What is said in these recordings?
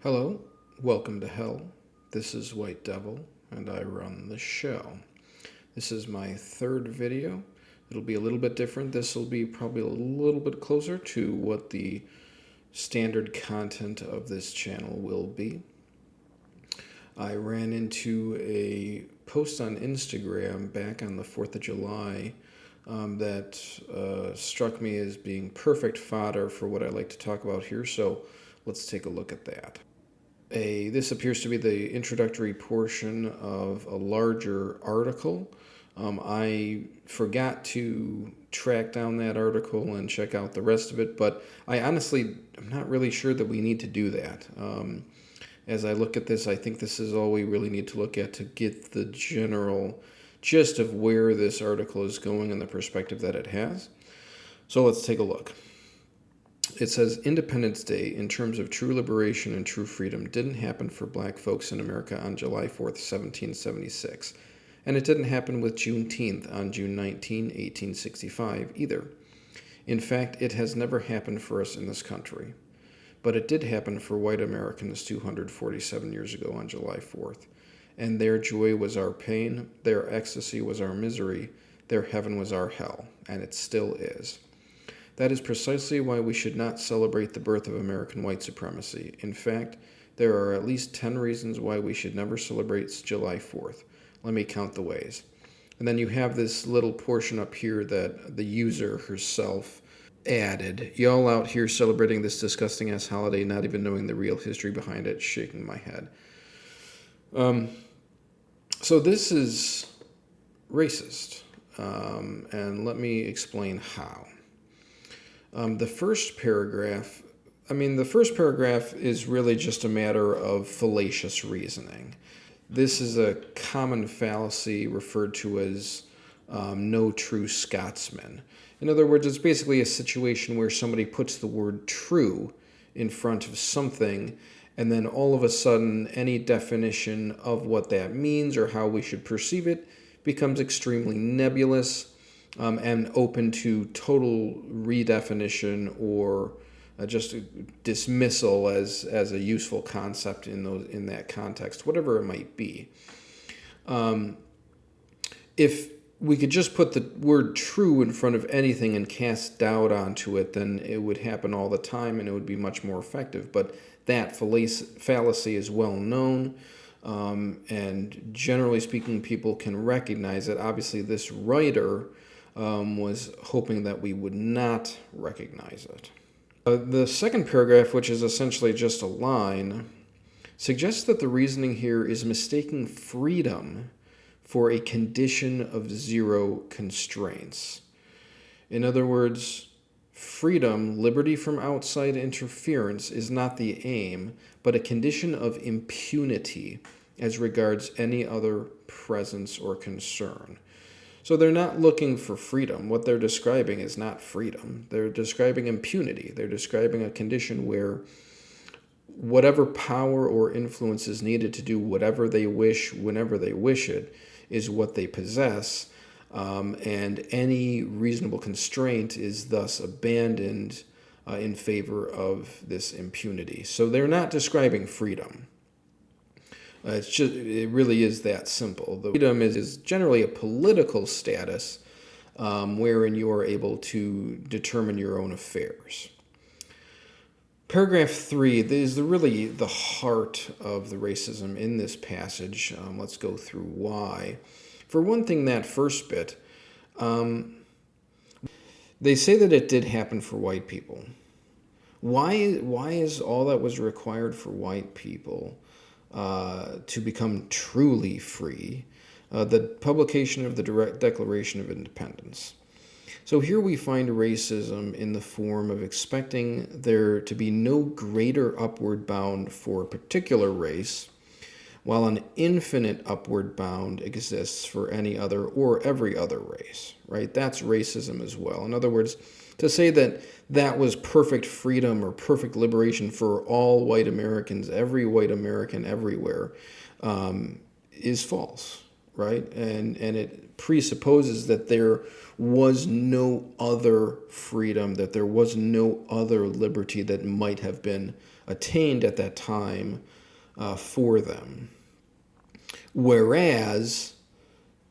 Hello, welcome to hell. This is White Devil, and I run the show. This is my third video. It'll be a little bit different. This will be probably a little bit closer to what the standard content of this channel will be. I ran into a post on Instagram back on the 4th of July that struck me as being perfect fodder for what I like to talk about here, so let's take a look at that. This appears to be the introductory portion of a larger article. I forgot to track down that article and check out the rest of it, but I honestly am not really sure that we need to do that. As I look at this, I think this is all we really need to look at to get the general gist of where this article is going and the perspective that it has. So let's take a look. It says Independence Day, in terms of true liberation and true freedom, didn't happen for black folks in America on July 4th, 1776. And it didn't happen with Juneteenth on June 19, 1865 either. In fact, it has never happened for us in this country. But it did happen for white Americans 247 years ago on July 4th. And their joy was our pain, their ecstasy was our misery, their heaven was our hell, and it still is. That is precisely why we should not celebrate the birth of American white supremacy. In fact, there are at least 10 reasons why we should never celebrate July 4th. Let me count the ways. And then you have this little portion up here that the user herself added. Y'all out here celebrating this disgusting ass holiday, not even knowing the real history behind it, shaking my head. So this is racist. And let me explain how. The first paragraph is really just a matter of fallacious reasoning. This is a common fallacy referred to as no true Scotsman. In other words, it's basically a situation where somebody puts the word true in front of something, and then all of a sudden any definition of what that means or how we should perceive it becomes extremely nebulous. And open to total redefinition or just dismissal as a useful concept in that context, whatever it might be. If we could just put the word true in front of anything and cast doubt onto it, then it would happen all the time and it would be much more effective. But that fallacy is well known. And generally speaking, people can recognize it. Obviously, this writer was hoping that we would not recognize it. The second paragraph, which is essentially just a line, suggests that the reasoning here is mistaking freedom for a condition of zero constraints. In other words, freedom, liberty from outside interference, is not the aim, but a condition of impunity as regards any other presence or concern. So they're not looking for freedom. What they're describing is not freedom. They're describing impunity. They're describing a condition where whatever power or influence is needed to do whatever they wish, whenever they wish it, is what they possess. And any reasonable constraint is thus abandoned in favor of this impunity. So they're not describing freedom. It really is that simple. The freedom is generally a political status wherein you are able to determine your own affairs. Paragraph 3 is really the heart of the racism in this passage. Let's go through why. For one thing, that first bit, they say that it did happen for white people. Why is all that was required for white people to become truly free, the publication of the Direct Declaration of Independence? So here we find racism in the form of expecting there to be no greater upward bound for a particular race, while an infinite upward bound exists for any other or every other race, right? That's racism as well. In other words, to say that that was perfect freedom or perfect liberation for all white Americans, every white American everywhere, is false. right? And it presupposes that there was no other freedom, that there was no other liberty that might have been attained at that time for them. Whereas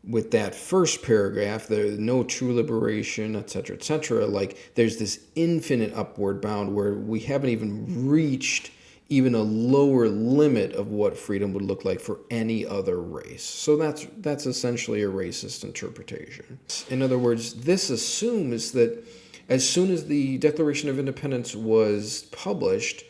with that first paragraph, there's no true liberation, etc., like there's this infinite upward bound where we haven't even reached even a lower limit of what freedom would look like for any other race. So that's essentially a racist interpretation. In other words, this assumes that as soon as the Declaration of Independence was published,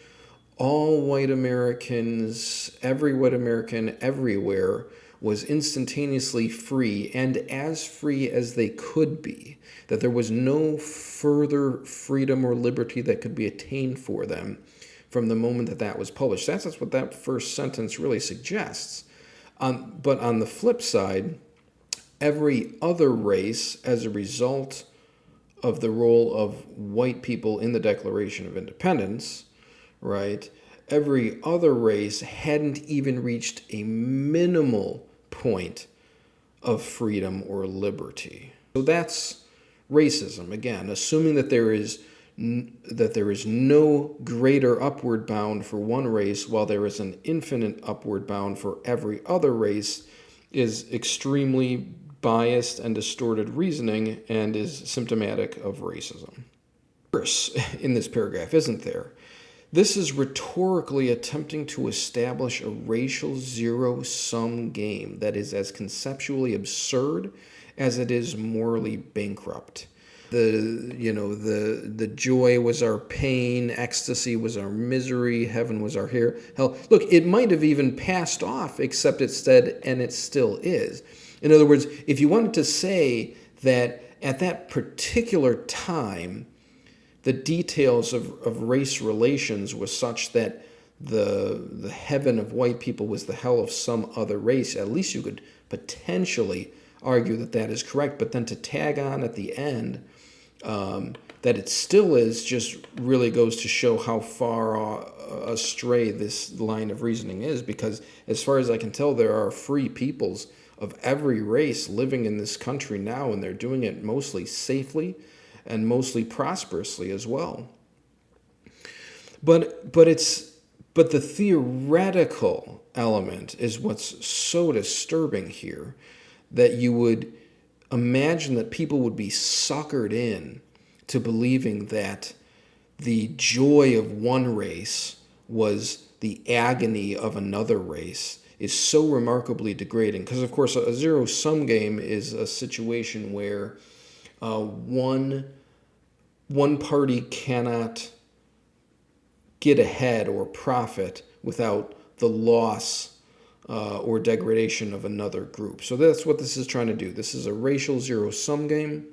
all white Americans, every white American everywhere was instantaneously free, and as free as they could be, that there was no further freedom or liberty that could be attained for them from the moment that that was published. That's what that first sentence really suggests. But on the flip side, every other race, as a result of the role of white people in the Declaration of Independence, right, every other race hadn't even reached a minimal point of freedom or liberty. So that's racism, again, assuming that there is no greater upward bound for one race while there is an infinite upward bound for every other race is extremely biased and distorted reasoning and is symptomatic of racism. Verse in this paragraph, isn't there? This is rhetorically attempting to establish a racial zero-sum game that is as conceptually absurd as it is morally bankrupt. The joy was our pain, ecstasy was our misery, heaven was our hell. Look, it might have even passed off, except it said, and it still is. In other words, if you wanted to say that at that particular time, the details of race relations was such that the heaven of white people was the hell of some other race, at least you could potentially argue that that is correct. But then to tag on at the end that it still is just really goes to show how far astray this line of reasoning is, because as far as I can tell, there are free peoples of every race living in this country now, and they're doing it mostly safely and mostly prosperously as well. But the theoretical element is what's so disturbing here, that you would imagine that people would be suckered in to believing that the joy of one race was the agony of another race is so remarkably degrading. Because, of course, a zero-sum game is a situation where one party cannot get ahead or profit without the loss or degradation of another group. So that's what this is trying to do. This is a racial zero-sum game.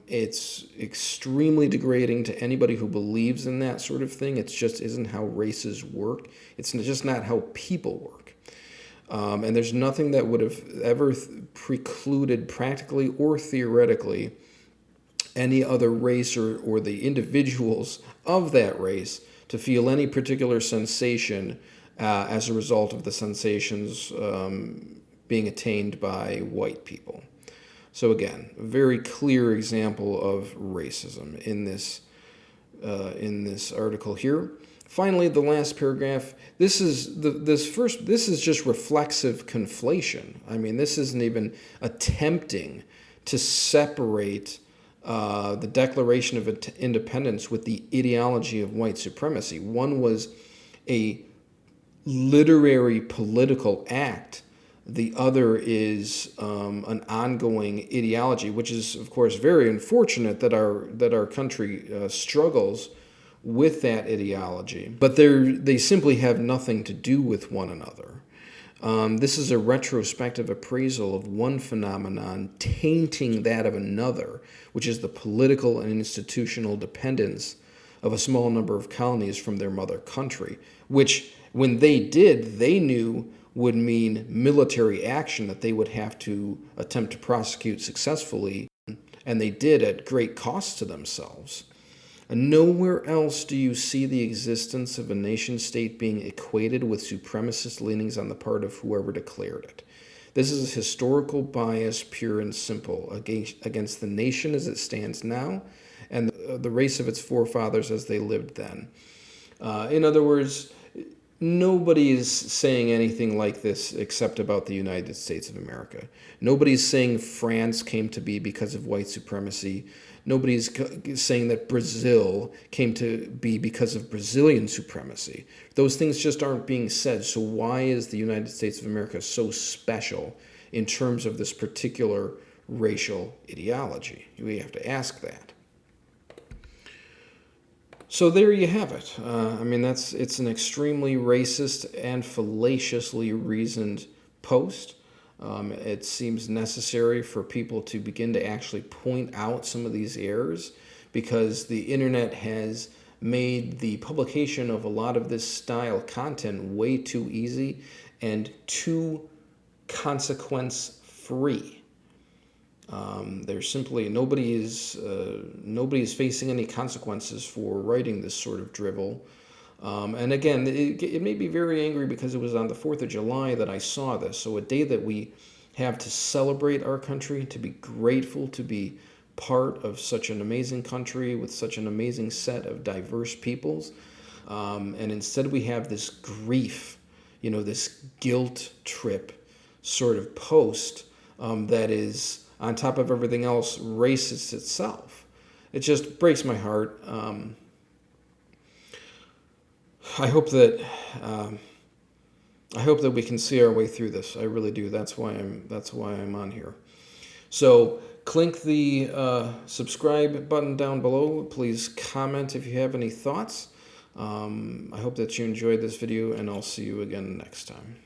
It's extremely degrading to anybody who believes in that sort of thing. It just isn't how races work. It's just not how people work. And there's nothing that would have ever precluded, practically or theoretically, any other race or the individuals of that race to feel any particular sensation as a result of the sensations being attained by white people. So again, a very clear example of racism in this article here. Finally, the last paragraph. This is just reflexive conflation. I mean, this isn't even attempting to separate the Declaration of Independence with the ideology of white supremacy. One was a literary political act. The other is an ongoing ideology, which is, of course, very unfortunate that our country struggles with that ideology. But they simply have nothing to do with one another. This is a retrospective appraisal of one phenomenon tainting that of another, which is the political and institutional dependence of a small number of colonies from their mother country, which, when they did, they knew would mean military action that they would have to attempt to prosecute successfully, and they did at great cost to themselves. And nowhere else do you see the existence of a nation-state being equated with supremacist leanings on the part of whoever declared it. This is historical bias, pure and simple, against the nation as it stands now and the race of its forefathers as they lived then. In other words, nobody is saying anything like this except about the United States of America. Nobody's saying France came to be because of white supremacy. Nobody's saying that Brazil came to be because of Brazilian supremacy. Those things just aren't being said. So why is the United States of America so special in terms of this particular racial ideology? We have to ask that. So there you have it. I mean, it's an extremely racist and fallaciously reasoned post. It seems necessary for people to begin to actually point out some of these errors because the internet has made the publication of a lot of this style content way too easy and too consequence-free. There's simply nobody is facing any consequences for writing this sort of drivel. And again, it made me very angry because it was on the 4th of July that I saw this. So a day that we have to celebrate our country, to be grateful to be part of such an amazing country with such an amazing set of diverse peoples. And instead we have this grief, this guilt trip sort of post that is, on top of everything else, racist itself. It just breaks my heart. I hope that we can see our way through this. I really do. That's why I'm on here. So click the subscribe button down below. Please comment if you have any thoughts. I hope that you enjoyed this video, and I'll see you again next time.